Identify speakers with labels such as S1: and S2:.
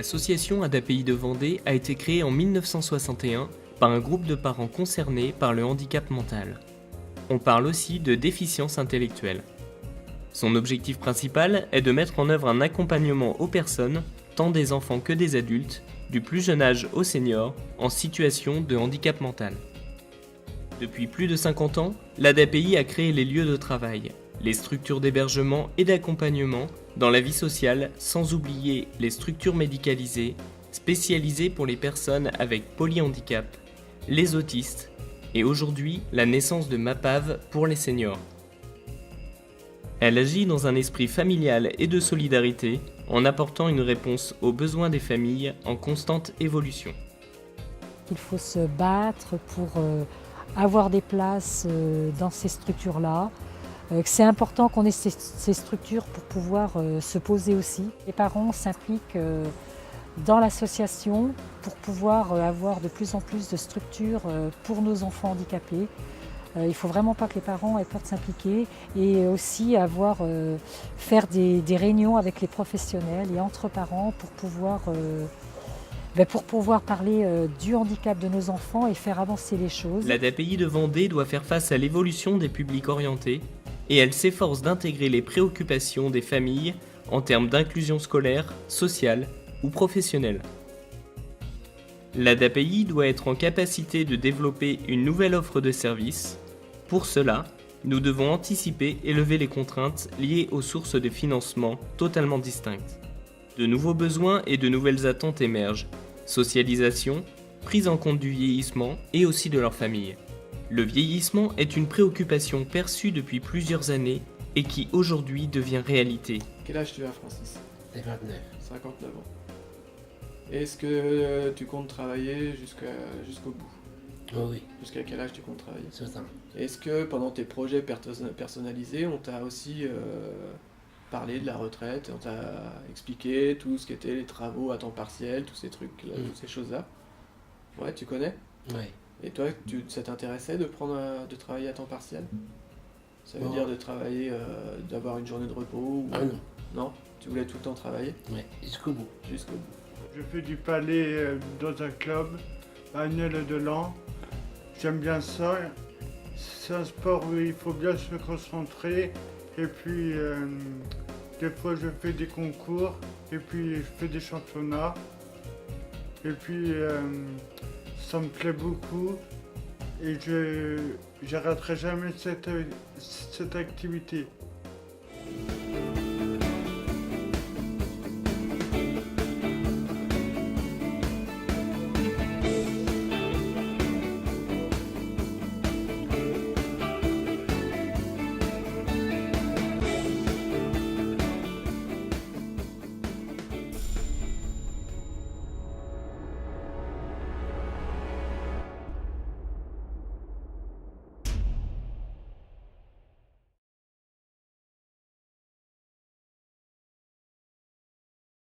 S1: L'association ADAPI de Vendée a été créée en 1961 par un groupe de parents concernés par le handicap mental. On parle aussi de déficience intellectuelle. Son objectif principal est de mettre en œuvre un accompagnement aux personnes, tant des enfants que des adultes, du plus jeune âge aux seniors, en situation de handicap mental. Depuis plus de 50 ans, l'ADAPI a créé les lieux de travail, les structures d'hébergement et d'accompagnement dans la vie sociale, sans oublier les structures médicalisées, spécialisées pour les personnes avec polyhandicap, les autistes, et aujourd'hui la naissance de MAPAV pour les seniors. Elle agit dans un esprit familial et de solidarité, en apportant une réponse aux besoins des familles en constante évolution.
S2: Il faut se battre pour avoir des places dans ces structures-là. C'est important qu'on ait ces structures pour pouvoir se poser aussi. Les parents s'impliquent dans l'association pour pouvoir avoir de plus en plus de structures pour nos enfants handicapés. Il ne faut vraiment pas que les parents aient peur de s'impliquer et aussi faire des réunions avec les professionnels et entre parents pour pouvoir parler du handicap de nos enfants et faire avancer les choses.
S1: L'ADAPI de Vendée doit faire face à l'évolution des publics orientés et elle s'efforce d'intégrer les préoccupations des familles en termes d'inclusion scolaire, sociale ou professionnelle. L'ADAPI doit être en capacité de développer une nouvelle offre de services. Pour cela, nous devons anticiper et lever les contraintes liées aux sources de financement totalement distinctes. De nouveaux besoins et de nouvelles attentes émergent. Socialisation, prise en compte du vieillissement et aussi de leur famille. Le vieillissement est une préoccupation perçue depuis plusieurs années et qui aujourd'hui devient réalité.
S3: Quel âge tu as, Francis?
S4: J'ai 29.
S3: 59 ans. Est-ce que tu comptes travailler jusqu'au bout?
S4: Oh oui,
S3: Jusqu'à quel âge tu comptes travailler?
S4: 60.
S3: Est-ce que pendant tes projets personnalisés, on t'a aussi parlé de la retraite, on t'a expliqué tout ce qu'étaient les travaux à temps partiel, tous ces trucs-là, toutes ces choses-là? Ouais, tu connais?
S4: Oui.
S3: Et toi, ça t'intéressait de travailler à temps partiel? Ça veut
S4: Bon.
S3: dire de travailler, d'avoir une journée de repos ou...
S4: Ah non.
S3: Non? Tu voulais tout le temps travailler?
S4: Oui, jusqu'au bout.
S3: Jusqu'au bout.
S5: Je fais du palais dans un club à Niel-de-Lan. J'aime bien ça. C'est un sport où il faut bien se concentrer. Et puis, des fois, je fais des concours. Et puis, je fais des championnats. Et puis, ça me plaît beaucoup. Et je n'arrêterai jamais cette activité.